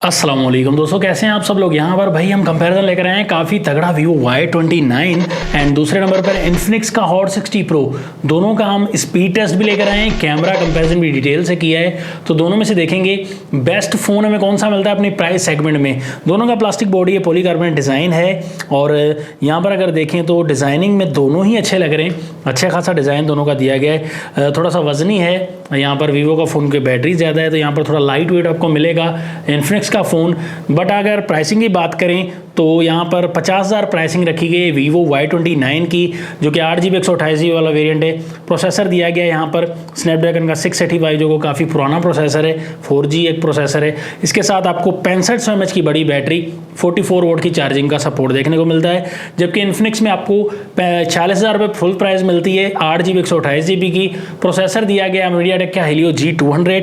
अस्सलाम वालेकुम दोस्तों, कैसे हैं आप सब लोग। यहाँ पर भाई हम कंपैरिजन लेकर आए हैं काफ़ी तगड़ा Vivo Y29 एंड दूसरे नंबर पर Infinix का Hot 60 Pro। दोनों का हम स्पीड टेस्ट भी लेकर आए हैं, कैमरा कंपैरिजन भी डिटेल से किया है। तो दोनों में से देखेंगे बेस्ट फ़ोन हमें कौन सा मिलता है अपनी प्राइस सेगमेंट में। दोनों का प्लास्टिक बॉडी है, पॉलीकार्बोनेट डिज़ाइन है और यहाँ पर अगर देखें तो डिज़ाइनिंग में दोनों ही अच्छे लग रहे हैं। अच्छा खासा डिज़ाइन दोनों का दिया गया है, थोड़ा सा वजनी है। यहाँ पर Vivo का फ़ोन की बैटरी ज़्यादा है तो यहाँ पर थोड़ा लाइट वेट आपको मिलेगा Infinix का फ़ोन। बट अगर प्राइसिंग की बात करें तो यहाँ पर 50,000 प्राइसिंग रखी गई है Vivo Y29 की, जो कि 8GB 128GB वाला वेरिएंट है। प्रोसेसर दिया गया है यहाँ पर स्नैपड्रैगन का 685 जो को काफ़ी पुराना प्रोसेसर है, 4G एक प्रोसेसर है। इसके साथ आपको 6500 mAh की बड़ी बैटरी, 44 वोल्ट की चार्जिंग का सपोर्ट देखने को मिलता है। जबकि Infinix में आपको 46,000 रुपये फुल प्राइस मिलती है 8GB 128GB की। प्रोसेसर दिया गया मीडियाटेक का Helio G200।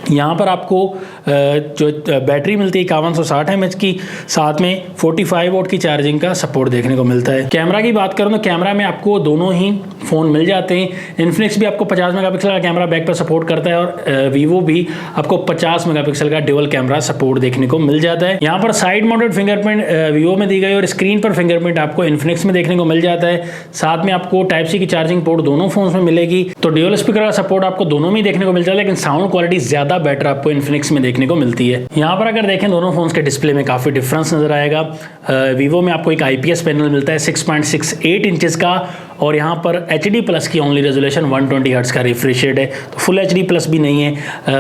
यहाँ पर आपको जो बैटरी मिलती है 5160 mAh की, साथ में 45 वोल्ट की चार्जिंग का सपोर्ट देखने को मिलता है। कैमरा की बात करूँ तो कैमरा में आपको दोनों ही फ़ोन मिल जाते हैं। Infinix भी आपको 50 मेगापिक्सल का कैमरा बैक पर सपोर्ट करता है और Vivo भी आपको 50 मेगापिक्सल का डुअल कैमरा सपोर्ट देखने को मिल जाता है। यहाँ पर साइड माउंटेड फिंगरप्रिंट Vivo में दी गई और स्क्रीन पर फिंगरप्रिंट आपको Infinix में देखने को मिल जाता है। साथ में आपको टाइप सी की चार्जिंग पोर्ट दोनों फोन में मिलेगी। तो डुअल स्पीकर का सपोर्ट आपको दोनों में देखने को मिल जाता है, लेकिन साउंड क्वालिटी ज़्यादा बेटर आपको Infinix में देखने को मिलती है। यहाँ पर अगर देखें दोनों फोन्स के डिस्प्ले में काफ़ी डिफरेंस नजर आएगा। Vivo में आपको एक IPS पैनल मिलता है 6.68 इंचेस का और यहाँ पर HD+ की ओनली रेजोल्यूशन 120 हर्ट्ज का रिफ्रेश रेट है, तो फुल HD+ भी नहीं है।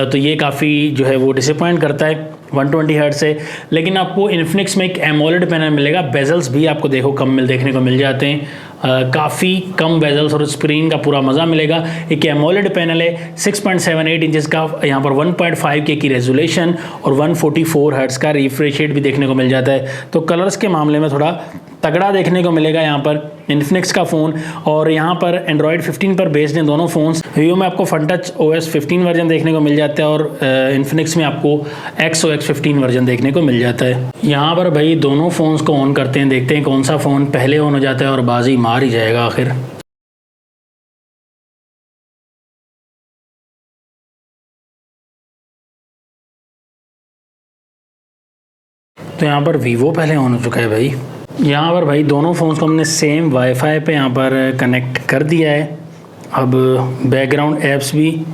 तो ये काफ़ी जो है वो डिसअपॉइंट करता है 120 हर्ट्ज से। लेकिन आपको Infinix में एक एमोलेड पैनल मिलेगा, बेजल्स भी आपको कम देखने को मिल जाते हैं, काफ़ी कम बेजल्स और स्क्रीन का पूरा मज़ा मिलेगा। एक एमोलेड पैनल है 6.78 इंचेस का, यहाँ पर 1.5K की रेजोल्यूशन और 144 हर्ट्ज का रिफ्रेश रेट भी देखने को मिल जाता है। तो कलर्स के मामले में थोड़ा तगड़ा देखने को मिलेगा यहाँ पर Infinix का फ़ोन। और यहाँ पर Android 15 पर बेस्ड हैं दोनों फ़ोन्स। Vivo में आपको FunTouch OS 15 वर्जन देखने को मिल जाता है और Infinix में आपको XOS 15 वर्जन देखने को मिल जाता है। यहाँ पर भाई दोनों फ़ोन्स को ऑन करते हैं, देखते हैं कौन सा फ़ोन पहले ऑन हो जाता है और बाजी मार ही जाएगा आखिर। तो यहाँ पर Vivo पहले ऑन हो चुका है भाई। यहाँ पर भाई दोनों फ़ोन्स को हमने सेम वाईफाई पे यहाँ पर कनेक्ट कर दिया है। अब बैकग्राउंड ऐप्स भी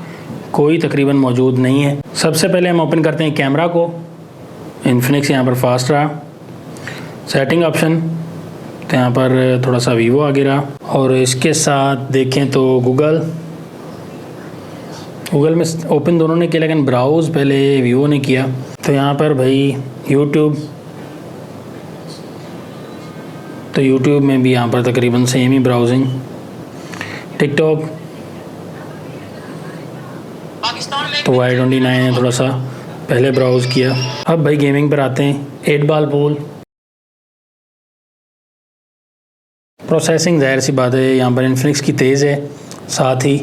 कोई तकरीबन मौजूद नहीं है। सबसे पहले हम ओपन करते हैं कैमरा को। Infinix यहाँ पर फास्ट रहा। सेटिंग ऑप्शन तो यहाँ पर थोड़ा सा Vivo आगे रहा। और इसके साथ देखें तो गूगल में ओपन दोनों ने किया, लेकिन ब्राउज़ पहले Vivo ने किया। तो यहाँ पर भाई यूट्यूब में भी यहाँ पर तकरीबन सेम ही ब्राउजिंग। टिकटॉक तो Y29 ने थोड़ा सा पहले ब्राउज़ किया। अब भाई गेमिंग पर आते हैं। 8 बॉल पूल प्रोसेसिंग ज़ाहिर सी बात है यहाँ पर Infinix की तेज़ है, साथ ही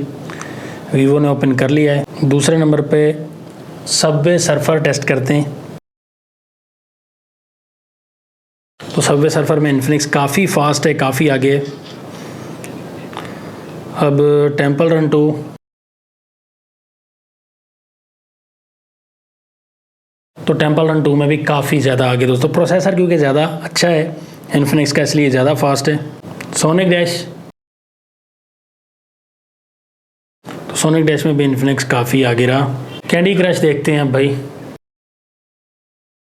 Vivo ने ओपन कर लिया है। दूसरे नंबर पे सबवे सर्फर टेस्ट करते हैं। तो सबवे सर्फर में Infinix काफ़ी फास्ट है, काफ़ी आगे। अब टेम्पल रन 2 तो टेम्पल रन 2 में भी काफ़ी ज़्यादा आगे दोस्तों। प्रोसेसर क्योंकि ज़्यादा अच्छा है Infinix का, इसलिए ज़्यादा फास्ट है। सोनिक डैश में भी Infinix काफ़ी आगे रहा। कैंडी क्रश देखते हैं अब भाई।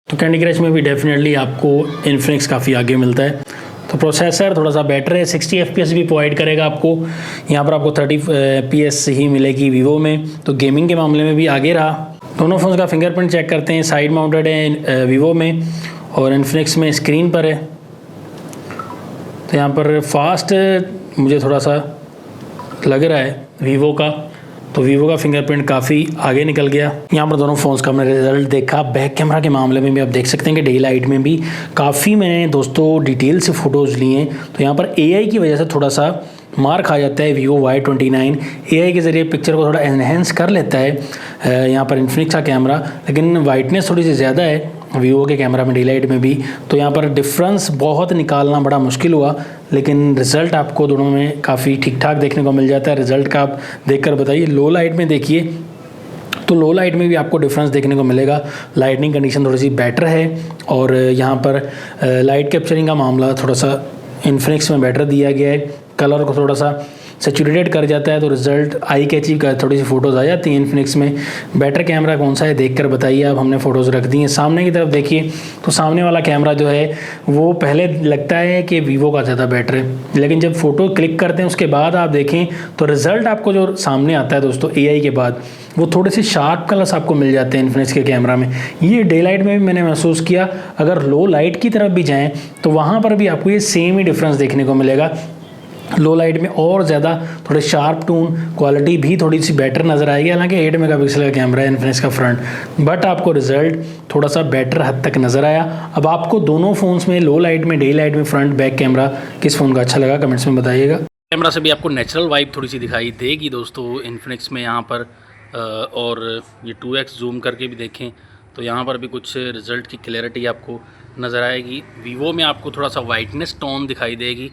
तो कैंडी क्रश में भी डेफिनेटली आपको Infinix काफ़ी आगे मिलता है। तो प्रोसेसर थोड़ा सा बेटर है, 60 FPS भी प्रोवाइड करेगा आपको। यहाँ पर आपको 30 FPS ही मिलेगी Vivo में। तो गेमिंग के मामले में भी आगे रहा। दोनों फोन्स का फिंगरप्रिंट चेक करते हैं। साइड माउंटेड है Vivo में और Infinix में स्क्रीन पर है। तो यहाँ पर फास्ट मुझे थोड़ा सा लग रहा है Vivo का। तो Vivo का फिंगरप्रिंट काफ़ी आगे निकल गया। यहाँ पर दोनों फ़ोन्स का हमने रिजल्ट देखा। बैक कैमरा के मामले में भी आप देख सकते हैं कि डे लाइट में भी काफ़ी मैंने दोस्तों डिटेल से फ़ोटोज़ लिए हैं। तो यहाँ पर AI की वजह से थोड़ा सा मार खा जाता है Vivo Y29। AI के ज़रिए पिक्चर को थोड़ा एनहेंस कर लेता है यहाँ पर Infinix का कैमरा, लेकिन वाइटनेस थोड़ी सी ज़्यादा है Vivo के कैमरा में, डे-लाइट में भी। तो यहाँ पर डिफरेंस बहुत निकालना बड़ा मुश्किल हुआ, लेकिन रिज़ल्ट आपको दोनों में काफ़ी ठीक ठाक देखने को मिल जाता है। रिज़ल्ट का आप देखकर बताइए। लो लाइट में देखिए तो लो लाइट में भी आपको डिफरेंस देखने को मिलेगा। लाइटनिंग कंडीशन थोड़ी सी बेटर है और यहाँ पर लाइट कैप्चरिंग का मामला थोड़ा सा इन्फिनिक्स में बेटर दिया गया है। कलर को थोड़ा सा सैचुरेटेड कर जाता है तो रिजल्ट आई कैची का थोड़ी सी फ़ोटोज़ आ जाती हैं इन्फिनिक्स में। बेटर कैमरा कौन सा है देखकर बताइए आप। हमने फ़ोटोज़ रख दी हैं। सामने की तरफ देखिए तो सामने वाला कैमरा जो है वो पहले लगता है कि वीवो का ज़्यादा बेटर है, लेकिन जब फ़ोटो क्लिक करते हैं उसके बाद आप देखें तो रिज़ल्ट आपको जो सामने आता है दोस्तों AI के बाद, वो थोड़े से शार्प कलर्स आपको मिल जाते हैं इन्फिनिक्स के कैमरा में। ये डे लाइट में भी मैंने महसूस किया। अगर लो लाइट की तरफ भी जाएँ तो वहाँ पर भी आपको ये सेम ही डिफरेंस देखने को मिलेगा। लो लाइट में और ज़्यादा थोड़े शार्प टून, क्वालिटी भी थोड़ी सी बेटर नज़र आएगी। हालांकि 8 मेगापिक्सल का कैमरा है इन्फिनिक्स का फ्रंट, बट आपको रिजल्ट थोड़ा सा बेटर हद तक नज़र आया। अब आपको दोनों फ़ोन्स में लो लाइट में, डे लाइट में फ्रंट बैक कैमरा किस फ़ोन का अच्छा लगा कमेंट्स में बताइएगा। कैमरा से भी आपको नेचुरल वाइब थोड़ी सी दिखाई देगी दोस्तों इन्फिनिक्स में यहाँ पर। और ये 2x जूम करके भी देखें तो यहाँ पर भी कुछ रिज़ल्ट की क्लैरिटी आपको नज़र आएगी। वीवो में आपको थोड़ा सा वाइटनेस टोन दिखाई देगी,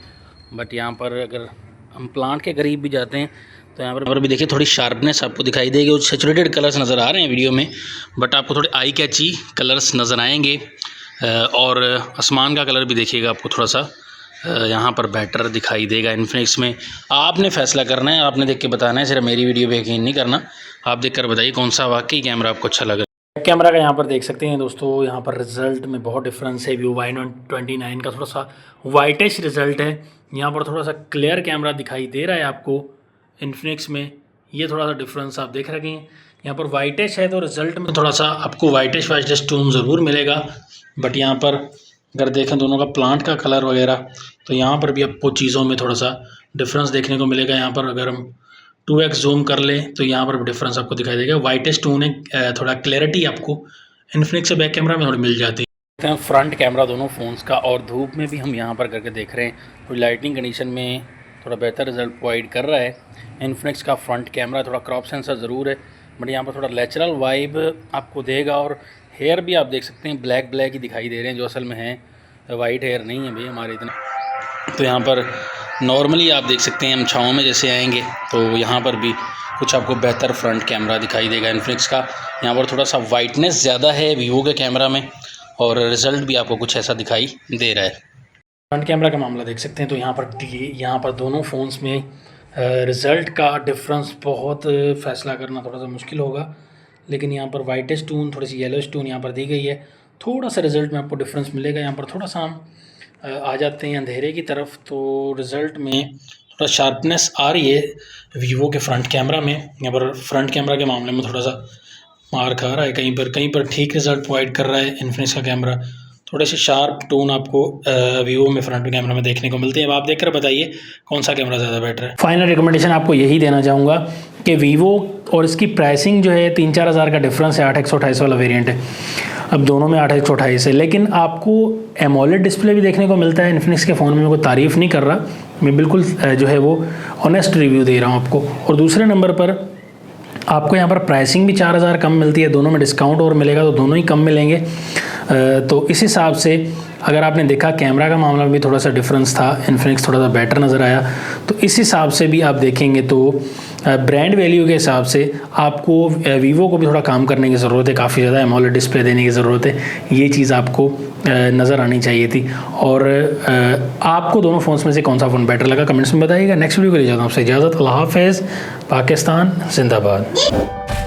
बट यहाँ पर अगर हम प्लांट के करीब भी जाते हैं तो यहाँ पर भी देखिए थोड़ी शार्पनेस आपको दिखाई देगी। और सैचुरेटेड कलर्स नज़र आ रहे हैं वीडियो में, बट आपको थोड़े आई कैची कलर्स नज़र आएंगे। और आसमान का कलर भी देखिएगा आपको थोड़ा सा यहाँ पर बेटर दिखाई देगा इन्फिनिक्स में। आपने फैसला करना है, आपने देख के बताना है, सिर्फ मेरी वीडियो पे यकीन नहीं करना। आप देख कर बताइए कौन सा वाकई कैमरा आपको अच्छा लग रहा है। कैमरा का यहाँ पर देख सकते हैं दोस्तों, यहाँ पर रिजल्ट में बहुत डिफरेंस है। Vivo Y29 का थोड़ा सा वाइटिश रिजल्ट है, यहाँ पर थोड़ा सा क्लियर कैमरा दिखाई दे रहा है आपको इन्फिनिक्स में। ये थोड़ा सा डिफरेंस आप देख रहे हैं, यहाँ पर वाइटिश है तो रिजल्ट में थोड़ा सा आपको वाइटिश टोन ज़रूर मिलेगा। बट यहाँ पर अगर देखें दोनों का प्लांट का कलर वगैरह तो यहाँ पर भी आपको चीज़ों में थोड़ा सा डिफरेंस देखने को मिलेगा। यहाँ पर अगर हम 2x जूम कर लें तो यहाँ पर डिफरेंस आपको दिखाई देगा। वाइटेस्ट टोन है, थोड़ा क्लैरिटी आपको इन्फिनिक्स से बैक कैमरा में थोड़ी मिल जाती है। फ्रंट कैमरा दोनों फ़ोन्स का, और धूप में भी हम यहाँ पर करके देख रहे हैं थोड़ी लाइटिंग कंडीशन में थोड़ा बेहतर रिजल्ट प्रोवाइड कर रहा है इन्फिनिक्स का फ्रंट कैमरा। थोड़ा क्रॉप सेंसर ज़रूर है, बट यहाँ पर थोड़ा नेचुरल वाइब आपको देगा। और हेयर भी आप देख सकते हैं ब्लैक ब्लैक ही दिखाई दे रहे हैं, जो असल में है वाइट हेयर नहीं है भाई हमारे इतने। तो यहाँ पर नॉर्मली आप देख सकते हैं हम छाँव में जैसे आएंगे तो यहाँ पर भी कुछ आपको बेहतर फ्रंट कैमरा दिखाई देगा इन्फिनिक्स का। यहाँ पर थोड़ा सा वाइटनेस ज़्यादा है वीवो के कैमरा में, और रिज़ल्ट भी आपको कुछ ऐसा दिखाई दे रहा है। फ्रंट कैमरा का मामला देख सकते हैं तो यहाँ पर दोनों फ़ोन्स में रिज़ल्ट का डिफरेंस बहुत फ़ैसला करना थोड़ा सा मुश्किल होगा। लेकिन यहाँ पर वाइटेस्ट टून, थोड़ी सी येलोइश टून यहाँ पर दी गई है। थोड़ा सा रिज़ल्ट में आपको डिफरेंस मिलेगा। यहाँ पर थोड़ा सा हम आ जाते हैं अंधेरे की तरफ तो रिज़ल्ट में थोड़ा शार्पनेस आ रही है वीवो के फ्रंट कैमरा में। यहाँ पर फ्रंट कैमरा के मामले में थोड़ा सा मार खा रहा है, कहीं पर ठीक रिज़ल्ट प्रोवाइड कर रहा है इन्फिनिक्स का कैमरा। थोड़े से शार्प टोन आपको वीवो में फ्रंट कैमरा में देखने को मिलते हैं। अब आप देखकर बताइए कौन सा कैमरा ज़्यादा बेटर है। फाइनल रिकमेंडेशन आपको यही देना चाहूँगा कि वीवो और इसकी प्राइसिंग जो है 3-4 हज़ार का डिफरेंस है। 8/128 वाला वेरिएंट है, अब दोनों में 8/128 है, लेकिन आपको एमोलेड डिस्प्ले भी देखने को मिलता है इन्फिनिक्स के फ़ोन में। मैं कोई तारीफ़ नहीं कर रहा, मैं बिल्कुल जो है वो ऑनेस्ट रिव्यू दे रहा हूँ आपको। और दूसरे नंबर पर आपको यहाँ पर प्राइसिंग भी 4 हज़ार कम मिलती है, दोनों में डिस्काउंट और मिलेगा तो दोनों ही कम मिलेंगे। तो इस हिसाब से अगर आपने देखा कैमरा का मामला में भी थोड़ा सा डिफरेंस था, इन्फिनिक्स थोड़ा सा बेटर नज़र आया। तो इस हिसाब से भी आप देखेंगे तो ब्रांड वैल्यू के हिसाब से आपको वीवो को भी थोड़ा काम करने की ज़रूरत है, काफ़ी ज़्यादा एमोलेड डिस्प्ले देने की ज़रूरत है। ये चीज़ आपको नज़र आनी चाहिए थी। और आपको दोनों फ़ोन्स में से कौन सा फ़ोन बेटर लगा कमेंट्स में बताइएगा। नेक्स्ट वीडियो के लिए जाता हूँ आपसे इजाज़त। अल्लाह हाफ़िज़। पाकिस्तान जिंदाबाद।